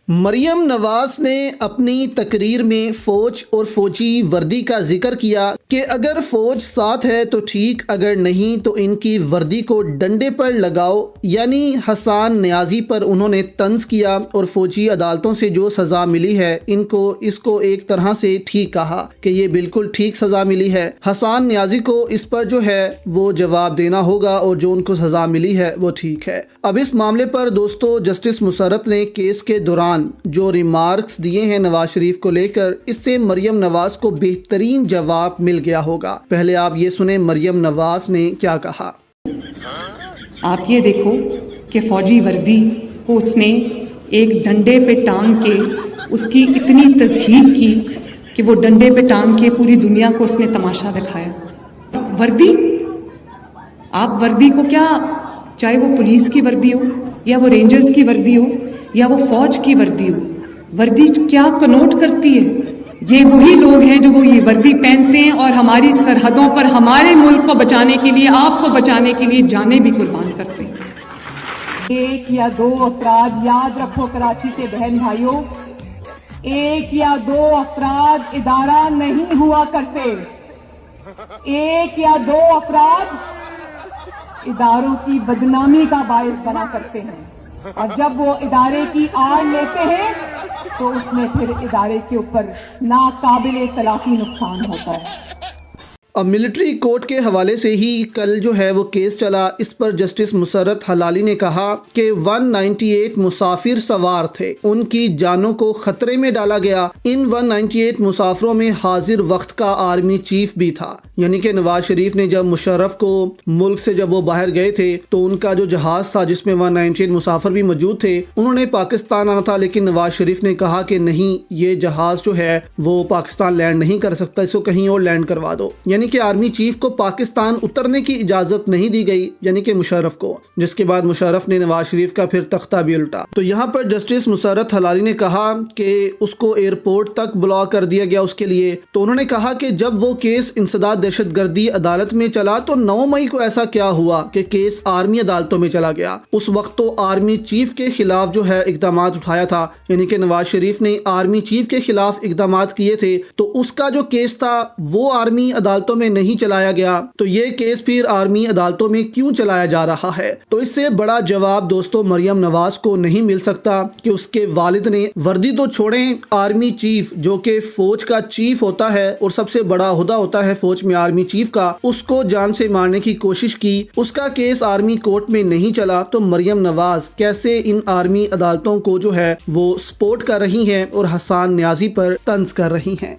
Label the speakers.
Speaker 1: مریم نواز نے اپنی تقریر میں فوج اور فوجی وردی کا ذکر کیا کہ اگر فوج ساتھ ہے تو ٹھیک، اگر نہیں تو ان کی وردی کو ڈنڈے پر لگاؤ۔ یعنی حسان نیازی پر انہوں نے طنز کیا اور فوجی عدالتوں سے جو سزا ملی ہے اس کو ایک طرح سے ٹھیک کہا کہ یہ بالکل ٹھیک سزا ملی ہے۔ حسان نیازی کو اس پر جو ہے وہ جواب دینا ہوگا اور جو ان کو سزا ملی ہے وہ ٹھیک ہے۔ اب اس معاملے پر دوستو جسٹس مسرت نے کیس کے دوران جو ریمارکس دیے ہیں نواز شریف کو لے کر، اس سے مریم نواز کو بہترین جواب مل گیا ہوگا۔ پہلے آپ یہ سنیں مریم نواز نے کیا کہا۔
Speaker 2: آپ یہ دیکھو کہ فوجی وردی کو اس نے ایک ڈنڈے پہ ٹانگ کے اس کی اتنی تضحیق کی کہ وہ ڈنڈے پہ ٹانگ کے پوری دنیا کو اس نے تماشا دکھایا۔ وردی، آپ وردی کو کیا، چاہے وہ پولیس کی وردی ہو یا وہ رینجرز کی وردی ہو یا وہ فوج کی وردی ہو، وردی کیا کنوٹ کرتی ہے؟ یہ وہی لوگ ہیں جو وہ یہ وردی پہنتے ہیں اور ہماری سرحدوں پر ہمارے ملک کو بچانے کے لیے، آپ کو بچانے کے لیے جانیں بھی قربان کرتے ہیں۔ ایک یا دو افراد، یاد رکھو کراچی کے بہن بھائیوں، ایک یا دو افراد ادارہ نہیں ہوا کرتے۔ ایک یا دو افراد اداروں کی بدنامی کا باعث بنا کرتے ہیں، اور جب وہ ادارے کی آڑ لیتے ہیں تو اس میں پھر ادارے کے اوپر ناقابل تلافی نقصان ہوتا ہے۔
Speaker 1: اب ملٹری کورٹ کے حوالے سے ہی کل جو ہے وہ کیس چلا، اس پر جسٹس مسرت حلالی نے کہا کہ 198 مسافر سوار تھے، ان کی جانوں کو خطرے میں ڈالا گیا۔ ان 198 مسافروں میں حاضر وقت کا آرمی چیف بھی تھا، یعنی کہ نواز شریف نے جب مشرف کو ملک سے جب وہ باہر گئے تھے تو ان کا جو جہاز تھا جس میں 198 مسافر بھی موجود تھے، انہوں نے پاکستان آنا تھا، لیکن نواز شریف نے کہا کہ نہیں، یہ جہاز جو ہے وہ پاکستان لینڈ نہیں کر سکتا، اس کو کہیں اور لینڈ کروا دو۔ یعنی کہ آرمی چیف کو پاکستان اترنے کی اجازت نہیں دی گئی، یعنی کہ مشرف کو، جس کے بعد مشرف نے نواز شریف کا پھر تختہ بھی الٹا۔ تو یہاں پر جسٹس مسرت حلالی نے کہا کہ اس کو ایئرپورٹ تک بلاک کر دیا گیا اس کے لیے۔ تو انہوں نے کہا کہ جب وہ کیس انسداد دہشت گردی عدالت میں چلا تو 9 مئی کو ایسا کیا ہوا کہ کیس آرمی عدالتوں میں چلا گیا؟ اس وقت تو آرمی چیف کے خلاف جو ہے اقدامات اٹھایا تھا، یعنی کہ نواز شریف نے آرمی چیف کے خلاف اقدامات کیے تھے، تو اس کا جو کیس تھا وہ آرمی عدالتوں میں نہیں چلایا گیا، تو یہ کیس پھر آرمی عدالتوں میں کیوں چلایا جا رہا ہے؟ تو اس سے بڑا جواب دوستو مریم نواز کو نہیں مل سکتا کہ اس کے والد نے وردی تو چھوڑیں، آرمی چیف جو کہ فوج کا چیف ہوتا ہے اور سب سے بڑا عہدہ ہوتا ہے فوج میں آرمی چیف کا، اس کو جان سے مارنے کی کوشش کی، اس کا کیس آرمی کورٹ میں نہیں چلا، تو مریم نواز کیسے ان آرمی عدالتوں کو جو ہے وہ سپورٹ کر رہی ہیں اور حسان نیازی پر طنز کر رہی ہیں؟